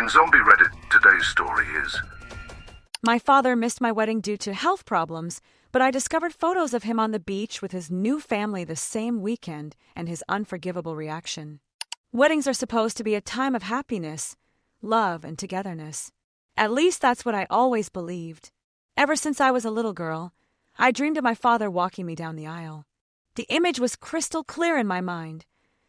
On Zombie Reddit, today's story is... My father missed my wedding due to health problems, but I discovered photos of him on the beach with his new family the same weekend and his unforgivable reaction. Weddings are supposed to be a time of happiness, love, and togetherness. At least that's what I always believed. Ever since I was a little girl, I dreamed of my father walking me down the aisle. The image was crystal clear in my mind.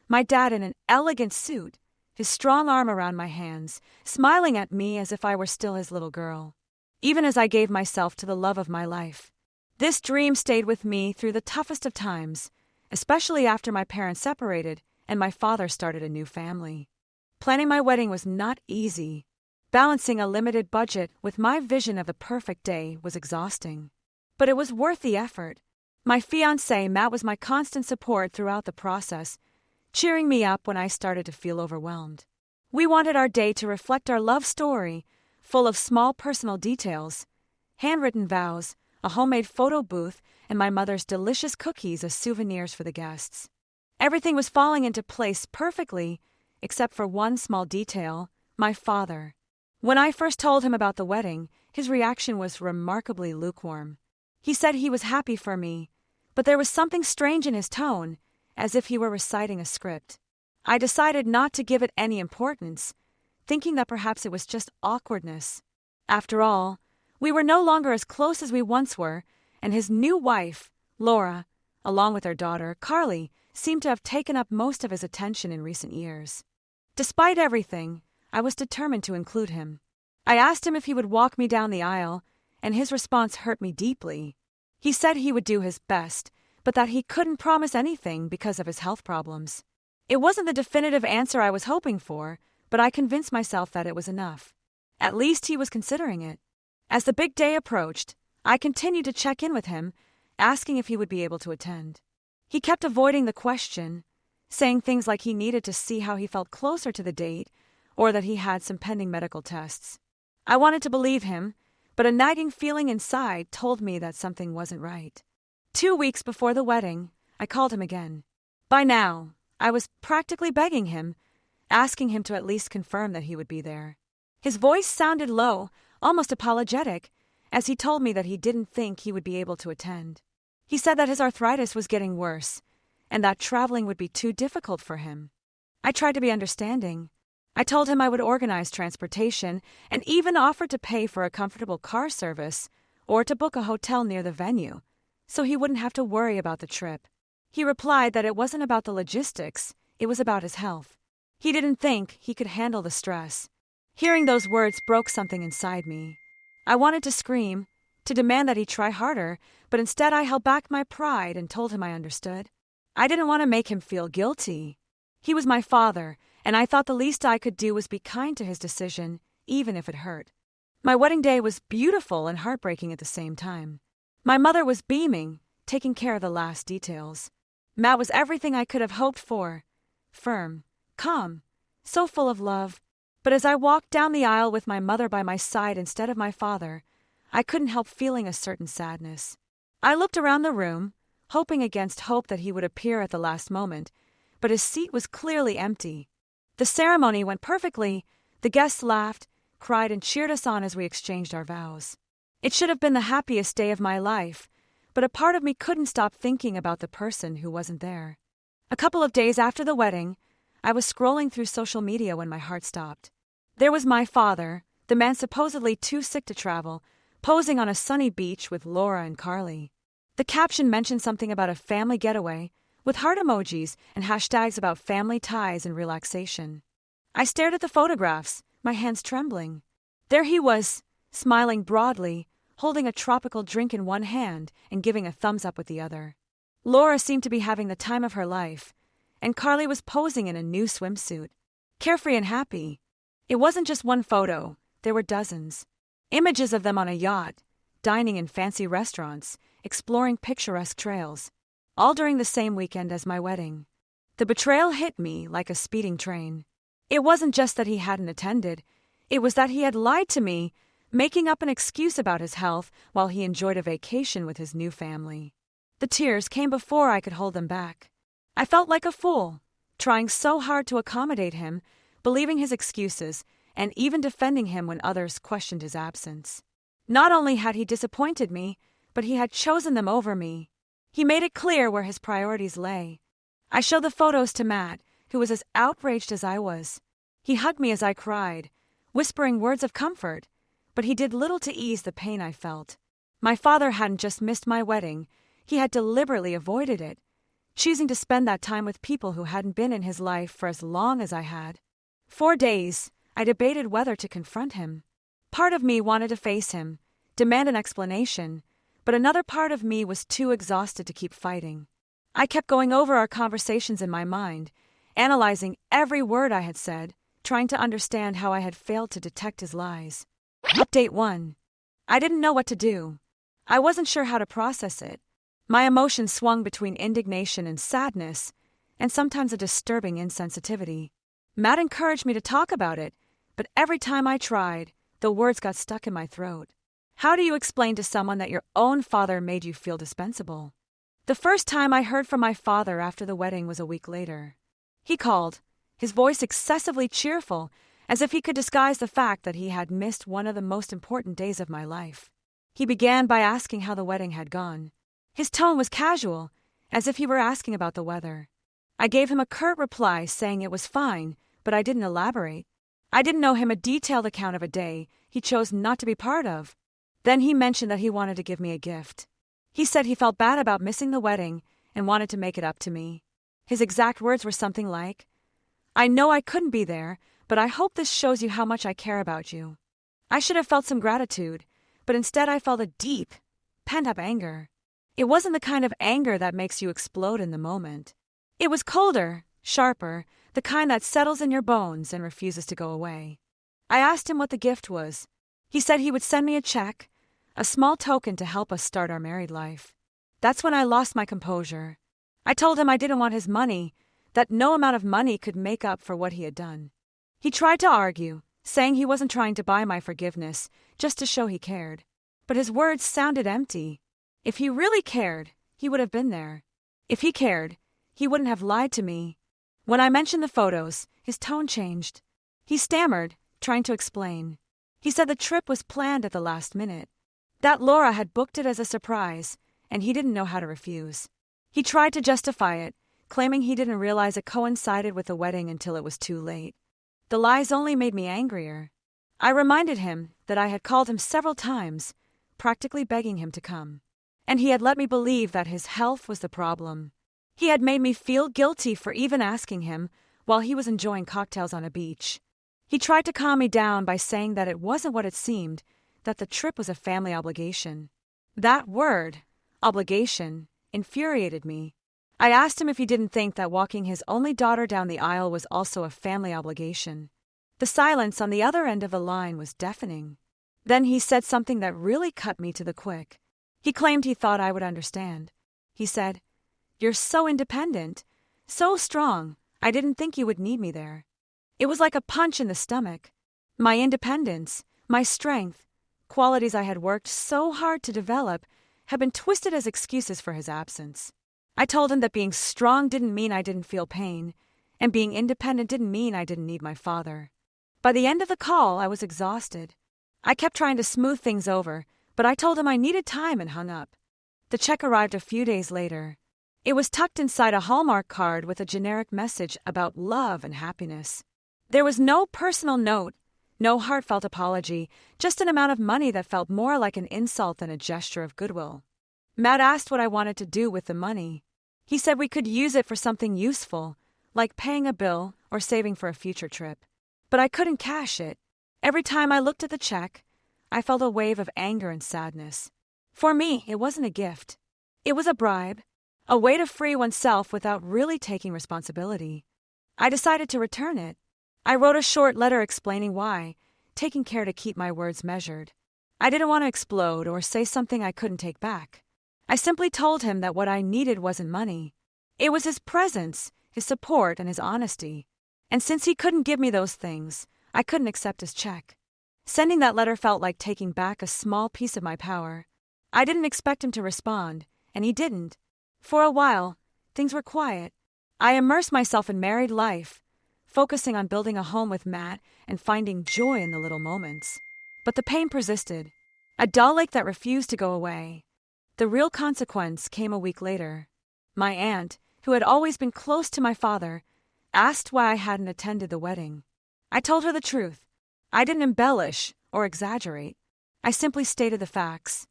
My dad in an elegant suit, his strong arm around my hands, smiling at me as if I were still his little girl. Even as I gave myself to the love of my life. This dream stayed with me through the toughest of times, especially after my parents separated and my father started a new family. Planning my wedding was not easy. Balancing a limited budget with my vision of the perfect day was exhausting. But it was worth the effort. My fiancé, Matt, was my constant support throughout the process, cheering me up when I started to feel overwhelmed. We wanted our day to reflect our love story, full of small personal details, handwritten vows, a homemade photo booth, and my mother's delicious cookies as souvenirs for the guests. Everything was falling into place perfectly, except for one small detail, my father. When I first told him about the wedding, his reaction was remarkably lukewarm. He said he was happy for me, but there was something strange in his tone, as if he were reciting a script. I decided not to give it any importance, thinking that perhaps it was just awkwardness. After all, we were no longer as close as we once were, and his new wife, Laura, along with her daughter, Carly, seemed to have taken up most of his attention in recent years. Despite everything, I was determined to include him. I asked him if he would walk me down the aisle, and his response hurt me deeply. He said he would do his best, but that he couldn't promise anything because of his health problems. It wasn't the definitive answer I was hoping for, but I convinced myself that it was enough. At least he was considering it. As the big day approached, I continued to check in with him, asking if he would be able to attend. He kept avoiding the question, saying things like he needed to see how he felt closer to the date, or that he had some pending medical tests. I wanted to believe him, but a nagging feeling inside told me that something wasn't right. 2 weeks before the wedding, I called him again. By now, I was practically begging him, asking him to at least confirm that he would be there. His voice sounded low, almost apologetic, as he told me that he didn't think he would be able to attend. He said that his arthritis was getting worse, and that traveling would be too difficult for him. I tried to be understanding. I told him I would organize transportation and even offered to pay for a comfortable car service or to book a hotel near the venue, so he wouldn't have to worry about the trip. He replied that it wasn't about the logistics, it was about his health. He didn't think he could handle the stress. Hearing those words broke something inside me. I wanted to scream, to demand that he try harder, but instead I held back my pride and told him I understood. I didn't want to make him feel guilty. He was my father, and I thought the least I could do was be kind to his decision, even if it hurt. My wedding day was beautiful and heartbreaking at the same time. My mother was beaming, taking care of the last details. Matt was everything I could have hoped for. Firm, calm, so full of love. But as I walked down the aisle with my mother by my side instead of my father, I couldn't help feeling a certain sadness. I looked around the room, hoping against hope that he would appear at the last moment, but his seat was clearly empty. The ceremony went perfectly. The guests laughed, cried, and cheered us on as we exchanged our vows. It should have been the happiest day of my life, but a part of me couldn't stop thinking about the person who wasn't there. A couple of days after the wedding, I was scrolling through social media when my heart stopped. There was my father, the man supposedly too sick to travel, posing on a sunny beach with Laura and Carly. The caption mentioned something about a family getaway, with heart emojis and hashtags about family ties and relaxation. I stared at the photographs, my hands trembling. There he was, smiling broadly, holding a tropical drink in one hand and giving a thumbs up with the other. Laura seemed to be having the time of her life, and Carly was posing in a new swimsuit, carefree and happy. It wasn't just one photo, there were dozens. Images of them on a yacht, dining in fancy restaurants, exploring picturesque trails, all during the same weekend as my wedding. The betrayal hit me like a speeding train. It wasn't just that he hadn't attended, it was that he had lied to me, making up an excuse about his health while he enjoyed a vacation with his new family. The tears came before I could hold them back. I felt like a fool, trying so hard to accommodate him, believing his excuses, and even defending him when others questioned his absence. Not only had he disappointed me, but he had chosen them over me. He made it clear where his priorities lay. I showed the photos to Matt, who was as outraged as I was. He hugged me as I cried, whispering words of comfort, but he did little to ease the pain I felt. My father hadn't just missed my wedding, he had deliberately avoided it, choosing to spend that time with people who hadn't been in his life for as long as I had. 4 days, I debated whether to confront him. Part of me wanted to face him, demand an explanation, but another part of me was too exhausted to keep fighting. I kept going over our conversations in my mind, analyzing every word I had said, trying to understand how I had failed to detect his lies. Update 1. I didn't know what to do. I wasn't sure how to process it. My emotions swung between indignation and sadness, and sometimes a disturbing insensitivity. Matt encouraged me to talk about it, but every time I tried, the words got stuck in my throat. How do you explain to someone that your own father made you feel dispensable? The first time I heard from my father after the wedding was a week later. He called, his voice excessively cheerful, as if he could disguise the fact that he had missed one of the most important days of my life. He began by asking how the wedding had gone. His tone was casual, as if he were asking about the weather. I gave him a curt reply saying it was fine, but I didn't elaborate. I didn't know him a detailed account of a day he chose not to be part of. Then he mentioned that he wanted to give me a gift. He said he felt bad about missing the wedding and wanted to make it up to me. His exact words were something like, "I know I couldn't be there, but I hope this shows you how much I care about you." I should have felt some gratitude, but instead I felt a deep, pent-up anger. It wasn't the kind of anger that makes you explode in the moment. It was colder, sharper, the kind that settles in your bones and refuses to go away. I asked him what the gift was. He said he would send me a check, a small token to help us start our married life. That's when I lost my composure. I told him I didn't want his money, that no amount of money could make up for what he had done. He tried to argue, saying he wasn't trying to buy my forgiveness, just to show he cared. But his words sounded empty. If he really cared, he would have been there. If he cared, he wouldn't have lied to me. When I mentioned the photos, his tone changed. He stammered, trying to explain. He said the trip was planned at the last minute, that Laura had booked it as a surprise, and he didn't know how to refuse. He tried to justify it, claiming he didn't realize it coincided with the wedding until it was too late. The lies only made me angrier. I reminded him that I had called him several times, practically begging him to come. And he had let me believe that his health was the problem. He had made me feel guilty for even asking him while he was enjoying cocktails on a beach. He tried to calm me down by saying that it wasn't what it seemed, that the trip was a family obligation. That word, obligation, infuriated me. I asked him if he didn't think that walking his only daughter down the aisle was also a family obligation. The silence on the other end of the line was deafening. Then he said something that really cut me to the quick. He claimed he thought I would understand. He said, "You're so independent, so strong, I didn't think you would need me there." It was like a punch in the stomach. My independence, my strength, qualities I had worked so hard to develop, had been twisted as excuses for his absence. I told him that being strong didn't mean I didn't feel pain, and being independent didn't mean I didn't need my father. By the end of the call, I was exhausted. I kept trying to smooth things over, but I told him I needed time and hung up. The check arrived a few days later. It was tucked inside a Hallmark card with a generic message about love and happiness. There was no personal note, no heartfelt apology, just an amount of money that felt more like an insult than a gesture of goodwill. Matt asked what I wanted to do with the money. He said we could use it for something useful, like paying a bill or saving for a future trip. But I couldn't cash it. Every time I looked at the check, I felt a wave of anger and sadness. For me, it wasn't a gift. It was a bribe, a way to free oneself without really taking responsibility. I decided to return it. I wrote a short letter explaining why, taking care to keep my words measured. I didn't want to explode or say something I couldn't take back. I simply told him that what I needed wasn't money. It was his presence, his support, and his honesty. And since he couldn't give me those things, I couldn't accept his check. Sending that letter felt like taking back a small piece of my power. I didn't expect him to respond, and he didn't. For a while, things were quiet. I immersed myself in married life, focusing on building a home with Matt and finding joy in the little moments. But the pain persisted, a dull ache that refused to go away. The real consequence came a week later. My aunt, who had always been close to my father, asked why I hadn't attended the wedding. I told her the truth. I didn't embellish or exaggerate. I simply stated the facts.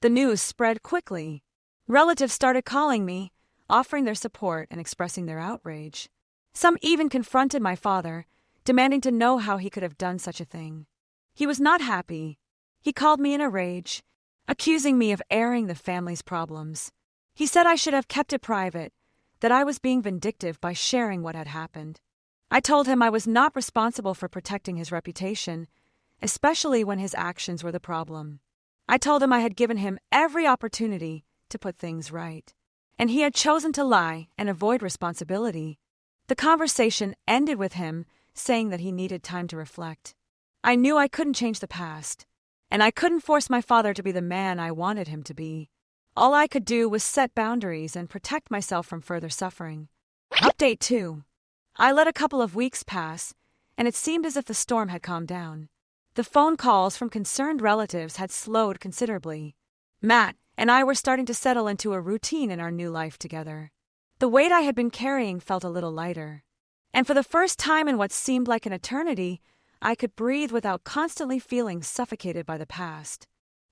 The news spread quickly. Relatives started calling me, offering their support and expressing their outrage. Some even confronted my father, demanding to know how he could have done such a thing. He was not happy. He called me in a rage, accusing me of airing the family's problems. He said I should have kept it private, that I was being vindictive by sharing what had happened. I told him I was not responsible for protecting his reputation, especially when his actions were the problem. I told him I had given him every opportunity to put things right, and he had chosen to lie and avoid responsibility. The conversation ended with him saying that he needed time to reflect. I knew I couldn't change the past, and I couldn't force my father to be the man I wanted him to be. All I could do was set boundaries and protect myself from further suffering. Update 2. I let a couple of weeks pass, and it seemed as if the storm had calmed down. The phone calls from concerned relatives had slowed considerably. Matt and I were starting to settle into a routine in our new life together. The weight I had been carrying felt a little lighter, and for the first time in what seemed like an eternity, I could breathe without constantly feeling suffocated by the past.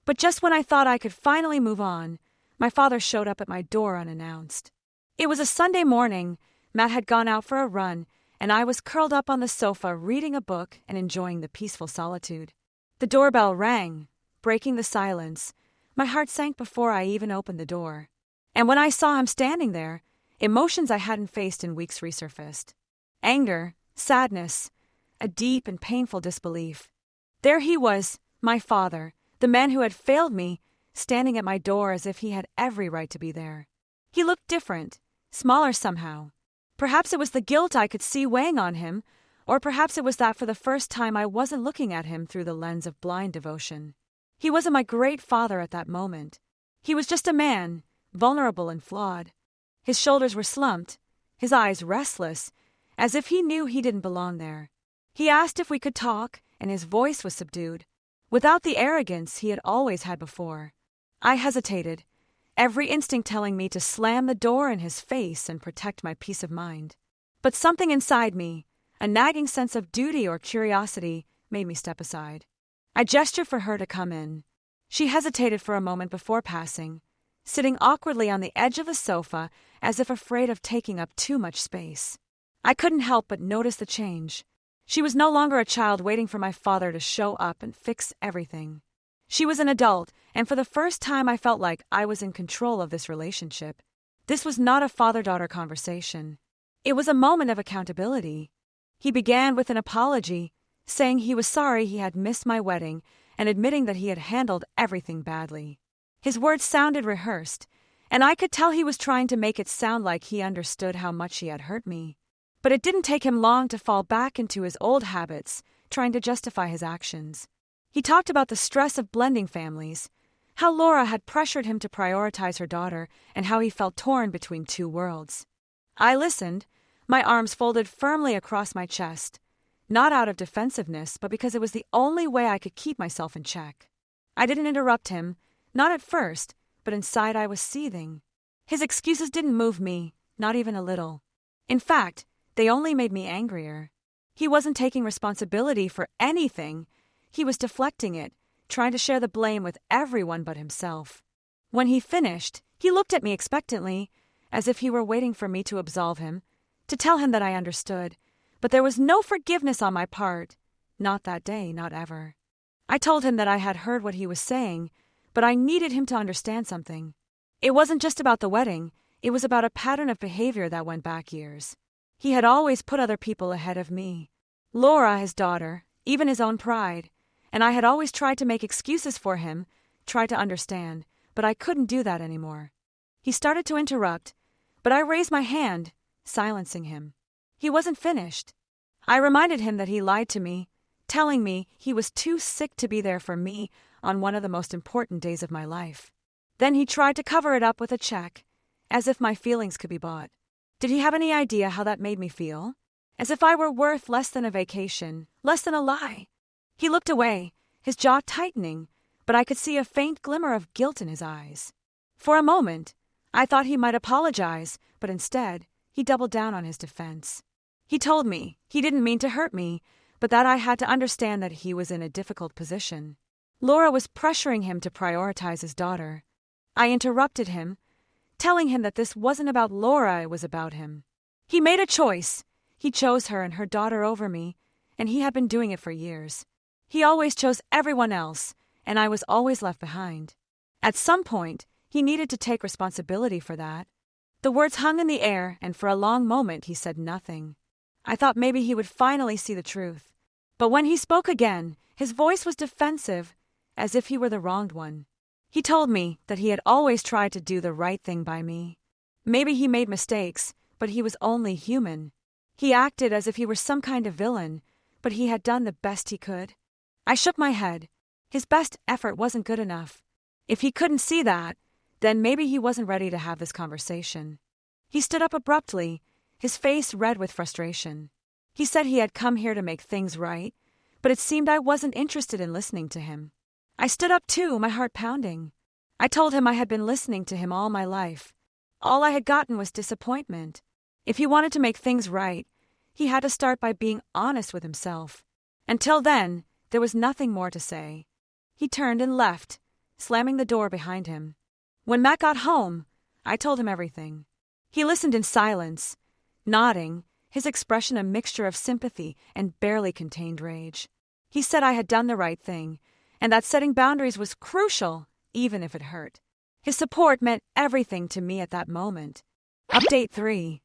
But just when I thought I could finally move on, my father showed up at my door unannounced. It was a Sunday morning. Matt had gone out for a run, and I was curled up on the sofa reading a book and enjoying the peaceful solitude. The doorbell rang, breaking the silence. My heart sank before I even opened the door. And when I saw him standing there, emotions I hadn't faced in weeks resurfaced. Anger, sadness, a deep and painful disbelief. There he was, my father, the man who had failed me, standing at my door as if he had every right to be there. He looked different, smaller somehow. Perhaps it was the guilt I could see weighing on him, or perhaps it was that for the first time I wasn't looking at him through the lens of blind devotion. He wasn't my great father at that moment. He was just a man, vulnerable and flawed. His shoulders were slumped, his eyes restless, as if he knew he didn't belong there. He asked if we could talk, and his voice was subdued, without the arrogance he had always had before. I hesitated, every instinct telling me to slam the door in his face and protect my peace of mind. But something inside me, a nagging sense of duty or curiosity, made me step aside. I gestured for her to come in. She hesitated for a moment before passing, sitting awkwardly on the edge of the sofa as if afraid of taking up too much space. I couldn't help but notice the change. She was no longer a child waiting for my father to show up and fix everything. She was an adult, and for the first time I felt like I was in control of this relationship. This was not a father-daughter conversation. It was a moment of accountability. He began with an apology, saying he was sorry he had missed my wedding and admitting that he had handled everything badly. His words sounded rehearsed, and I could tell he was trying to make it sound like he understood how much he had hurt me. But it didn't take him long to fall back into his old habits, trying to justify his actions. He talked about the stress of blending families, how Laura had pressured him to prioritize her daughter, and how he felt torn between two worlds. I listened, my arms folded firmly across my chest, not out of defensiveness, but because it was the only way I could keep myself in check. I didn't interrupt him, not at first, but inside I was seething. His excuses didn't move me, not even a little. In fact, they only made me angrier. He wasn't taking responsibility for anything. He was deflecting it, trying to share the blame with everyone but himself. When he finished, he looked at me expectantly, as if he were waiting for me to absolve him, to tell him that I understood. But there was no forgiveness on my part. Not that day, not ever. I told him that I had heard what he was saying, but I needed him to understand something. It wasn't just about the wedding, it was about a pattern of behavior that went back years. He had always put other people ahead of me. Laura, his daughter, even his own pride. And I had always tried to make excuses for him, tried to understand, but I couldn't do that anymore. He started to interrupt, but I raised my hand, silencing him. He wasn't finished. I reminded him that he lied to me, telling me he was too sick to be there for me on one of the most important days of my life. Then he tried to cover it up with a check, as if my feelings could be bought. Did he have any idea how that made me feel? as if I were worth less than a vacation, less than a lie. He looked away, his jaw tightening, but I could see a faint glimmer of guilt in his eyes. For a moment, I thought he might apologize, but instead, he doubled down on his defense. He told me he didn't mean to hurt me, but that I had to understand that he was in a difficult position. Laura was pressuring him to prioritize his daughter. I interrupted him, telling him that this wasn't about Laura, it was about him. He made a choice. He chose her and her daughter over me, and he had been doing it for years. He always chose everyone else, and I was always left behind. At some point, he needed to take responsibility for that. The words hung in the air, and for a long moment he said nothing. I thought maybe he would finally see the truth. But when he spoke again, his voice was defensive, as if he were the wronged one. He told me that he had always tried to do the right thing by me. Maybe he made mistakes, but he was only human. He acted as if he were some kind of villain, but he had done the best he could. I shook my head. His best effort wasn't good enough. If he couldn't see that, then maybe he wasn't ready to have this conversation. He stood up abruptly, his face red with frustration. He said he had come here to make things right, but it seemed I wasn't interested in listening to him. I stood up too, my heart pounding. I told him I had been listening to him all my life. All I had gotten was disappointment. If he wanted to make things right, he had to start by being honest with himself. Until then, there was nothing more to say. He turned and left, slamming the door behind him. When Matt got home, I told him everything. He listened in silence, nodding, his expression a mixture of sympathy and barely contained rage. He said I had done the right thing, and that setting boundaries was crucial, even if it hurt. His support meant everything to me at that moment. Update 3.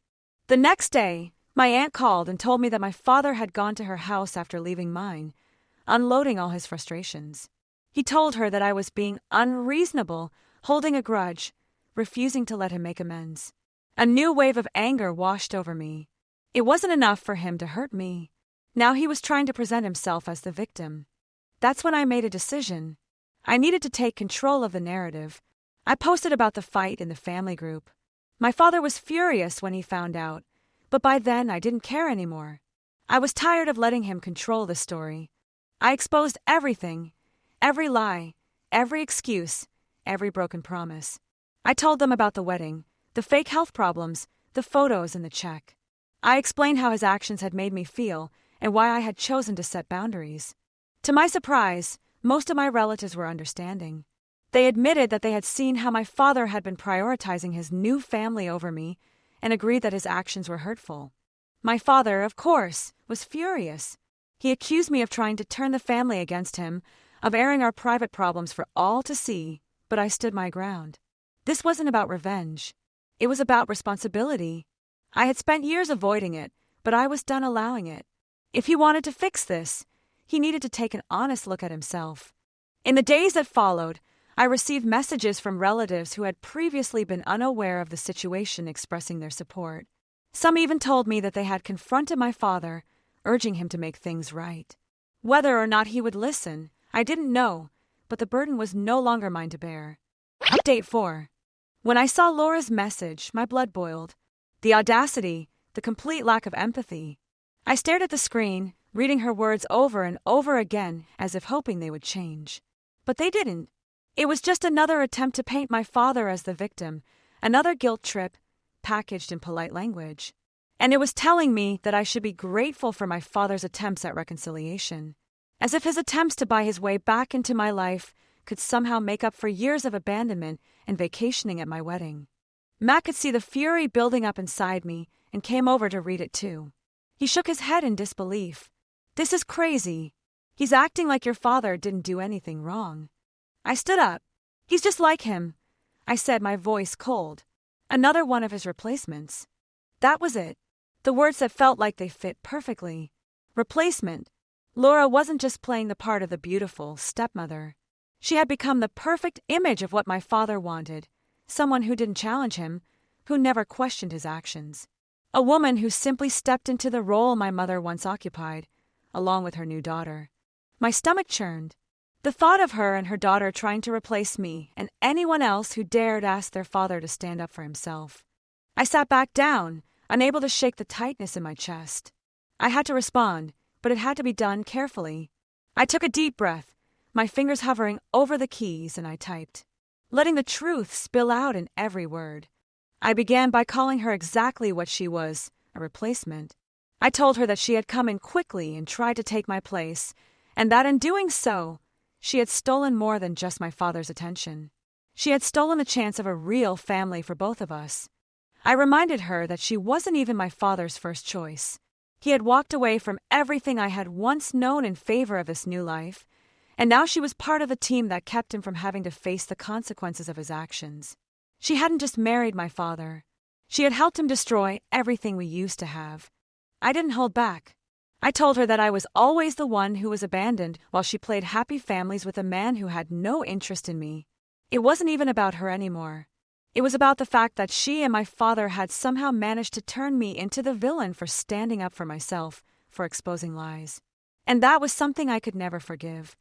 The next day, my aunt called and told me that my father had gone to her house after leaving mine, unloading all his frustrations. He told her that I was being unreasonable, holding a grudge, refusing to let him make amends. A new wave of anger washed over me. It wasn't enough for him to hurt me. Now he was trying to present himself as the victim. That's when I made a decision. I needed to take control of the narrative. I posted about the fight in the family group. My father was furious when he found out, but by then I didn't care anymore. I was tired of letting him control the story. I exposed everything, every lie, every excuse, every broken promise. I told them about the wedding, the fake health problems, the photos and the check. I explained how his actions had made me feel and why I had chosen to set boundaries. To my surprise, most of my relatives were understanding. They admitted that they had seen how my father had been prioritizing his new family over me and agreed that his actions were hurtful. My father, of course, was furious. He accused me of trying to turn the family against him, of airing our private problems for all to see, but I stood my ground. This wasn't about revenge. It was about responsibility. I had spent years avoiding it, but I was done allowing it. If he wanted to fix this, he needed to take an honest look at himself. In the days that followed, I received messages from relatives who had previously been unaware of the situation expressing their support. Some even told me that they had confronted my father, urging him to make things right. Whether or not he would listen, I didn't know, but the burden was no longer mine to bear. Update 4. When I saw Laura's message, my blood boiled. The audacity, the complete lack of empathy. I stared at the screen, reading her words over and over again as if hoping they would change. But they didn't. It was just another attempt to paint my father as the victim, another guilt trip, packaged in polite language. And it was telling me that I should be grateful for my father's attempts at reconciliation, as if his attempts to buy his way back into my life could somehow make up for years of abandonment and vacationing at my wedding. Matt could see the fury building up inside me and came over to read it too. He shook his head in disbelief. "This is crazy. He's acting like your father didn't do anything wrong." I stood up. "He's just like him," I said, my voice cold. "Another one of his replacements." That was it. The words that felt like they fit perfectly. Replacement. Laura wasn't just playing the part of the beautiful stepmother. She had become the perfect image of what my father wanted. Someone who didn't challenge him, who never questioned his actions. A woman who simply stepped into the role my mother once occupied, along with her new daughter. My stomach churned. The thought of her and her daughter trying to replace me and anyone else who dared ask their father to stand up for himself. I sat back down, unable to shake the tightness in my chest. I had to respond, but it had to be done carefully. I took a deep breath, my fingers hovering over the keys, and I typed, letting the truth spill out in every word. I began by calling her exactly what she was, a replacement. I told her that she had come in quickly and tried to take my place, and that in doing so, she had stolen more than just my father's attention. She had stolen the chance of a real family for both of us. I reminded her that she wasn't even my father's first choice. He had walked away from everything I had once known in favor of this new life, and now she was part of the team that kept him from having to face the consequences of his actions. She hadn't just married my father. She had helped him destroy everything we used to have. I didn't hold back. I told her that I was always the one who was abandoned while she played happy families with a man who had no interest in me. It wasn't even about her anymore. It was about the fact that she and my father had somehow managed to turn me into the villain for standing up for myself, for exposing lies. And that was something I could never forgive.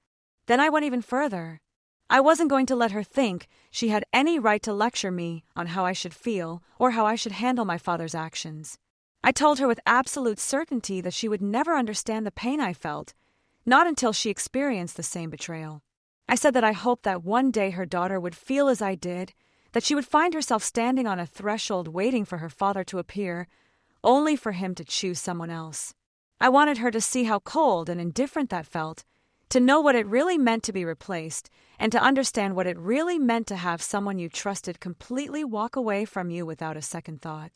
Then I went even further. I wasn't going to let her think she had any right to lecture me on how I should feel or how I should handle my father's actions. I told her with absolute certainty that she would never understand the pain I felt, not until she experienced the same betrayal. I said that I hoped that one day her daughter would feel as I did, that she would find herself standing on a threshold waiting for her father to appear, only for him to choose someone else. I wanted her to see how cold and indifferent that felt, to know what it really meant to be replaced, and to understand what it really meant to have someone you trusted completely walk away from you without a second thought.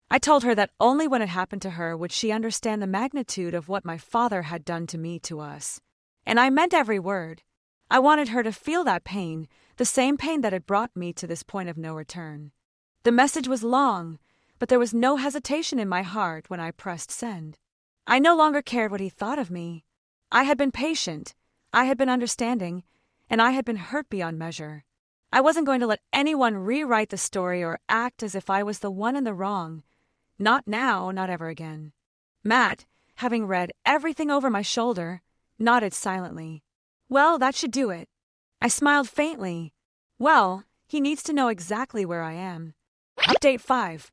I told her that only when it happened to her would she understand the magnitude of what my father had done to me, to us. And I meant every word. I wanted her to feel that pain, the same pain that had brought me to this point of no return. The message was long, but there was no hesitation in my heart when I pressed send. I no longer cared what he thought of me. I had been patient, I had been understanding, and I had been hurt beyond measure. I wasn't going to let anyone rewrite the story or act as if I was the one in the wrong. Not now, not ever again. Matt, having read everything over my shoulder, nodded silently. Well, that should do it. I smiled faintly. Well, he needs to know exactly where I am. Update 5.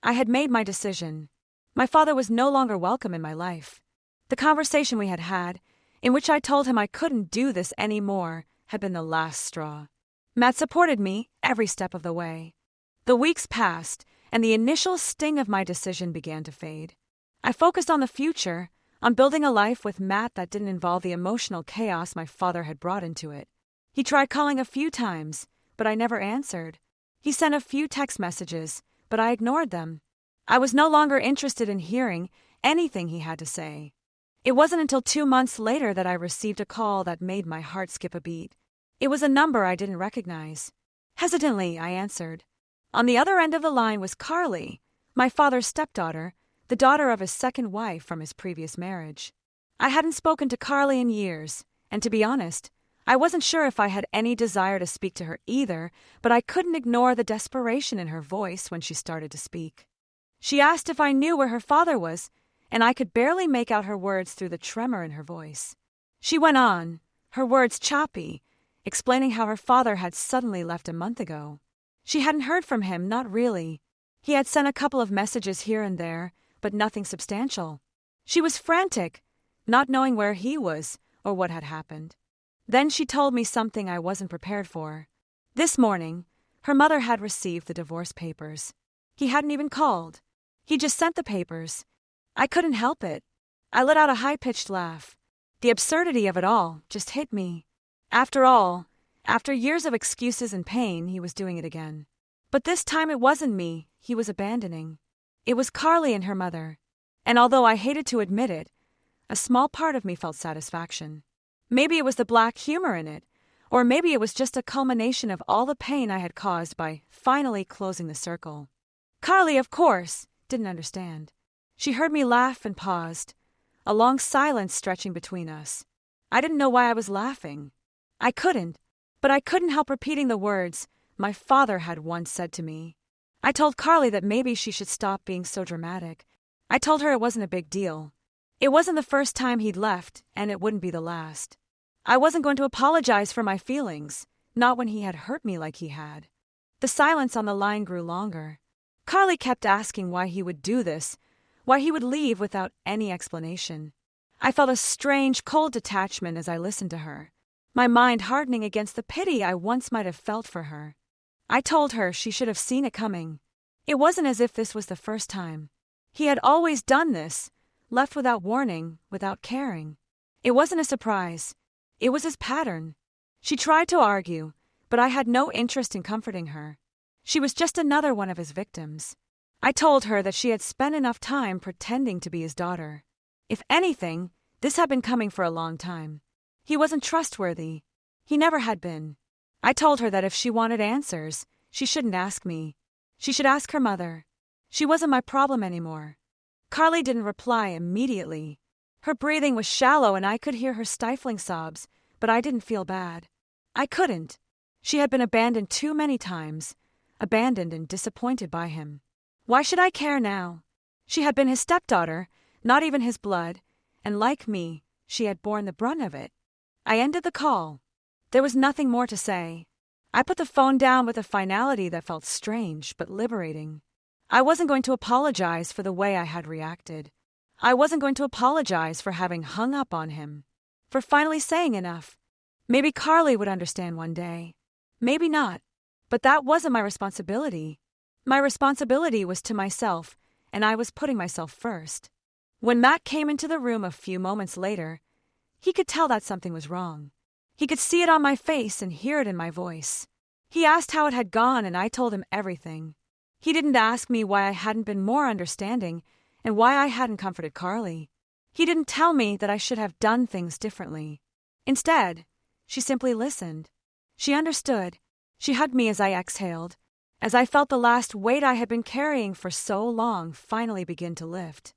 I had made my decision. My father was no longer welcome in my life. The conversation we had had, in which I told him I couldn't do this anymore, had been the last straw. Matt supported me every step of the way. The weeks passed, and the initial sting of my decision began to fade. I focused on the future, on building a life with Matt that didn't involve the emotional chaos my father had brought into it. He tried calling a few times, but I never answered. He sent a few text messages, but I ignored them. I was no longer interested in hearing anything he had to say. It wasn't until 2 months later that I received a call that made my heart skip a beat. It was a number I didn't recognize. Hesitantly, I answered. On the other end of the line was Carly, my father's stepdaughter, the daughter of his second wife from his previous marriage. I hadn't spoken to Carly in years, and to be honest, I wasn't sure if I had any desire to speak to her either, but I couldn't ignore the desperation in her voice when she started to speak. She asked if I knew where her father was, and I could barely make out her words through the tremor in her voice. She went on, her words choppy, explaining how her father had suddenly left a month ago. She hadn't heard from him, not really. He had sent a couple of messages here and there, but nothing substantial. She was frantic, not knowing where he was or what had happened. Then she told me something I wasn't prepared for. This morning, her mother had received the divorce papers. He hadn't even called. He just sent the papers. I couldn't help it. I let out a high-pitched laugh. The absurdity of it all just hit me. After all, after years of excuses and pain, he was doing it again. But this time it wasn't me he was abandoning. It was Carly and her mother. And although I hated to admit it, a small part of me felt satisfaction. Maybe it was the black humor in it, or maybe it was just a culmination of all the pain I had caused by finally closing the circle. Carly, of course, didn't understand. She heard me laugh and paused, a long silence stretching between us. I didn't know why I was laughing. I couldn't, but I couldn't help repeating the words my father had once said to me. I told Carly that maybe she should stop being so dramatic. I told her it wasn't a big deal. It wasn't the first time he'd left, and it wouldn't be the last. I wasn't going to apologize for my feelings, not when he had hurt me like he had. The silence on the line grew longer. Carly kept asking why he would do this, why he would leave without any explanation. I felt a strange, cold detachment as I listened to her, my mind hardening against the pity I once might have felt for her. I told her she should have seen it coming. It wasn't as if this was the first time. He had always done this, left without warning, without caring. It wasn't a surprise. It was his pattern. She tried to argue, but I had no interest in comforting her. She was just another one of his victims. I told her that she had spent enough time pretending to be his daughter. If anything, this had been coming for a long time. He wasn't trustworthy. He never had been. I told her that if she wanted answers, she shouldn't ask me. She should ask her mother. She wasn't my problem anymore. Carly didn't reply immediately. Her breathing was shallow and I could hear her stifling sobs, but I didn't feel bad. I couldn't. She had been abandoned too many times, abandoned and disappointed by him. Why should I care now? She had been his stepdaughter, not even his blood, and like me, she had borne the brunt of it. I ended the call. There was nothing more to say. I put the phone down with a finality that felt strange but liberating. I wasn't going to apologize for the way I had reacted. I wasn't going to apologize for having hung up on him, for finally saying enough. Maybe Carly would understand one day. Maybe not. But that wasn't my responsibility. My responsibility was to myself, and I was putting myself first. When Matt came into the room a few moments later, he could tell that something was wrong. He could see it on my face and hear it in my voice. He asked how it had gone, and I told him everything. He didn't ask me why I hadn't been more understanding and why I hadn't comforted Carly. He didn't tell me that I should have done things differently. Instead, she simply listened. She understood. She hugged me as I exhaled, as I felt the last weight I had been carrying for so long finally begin to lift.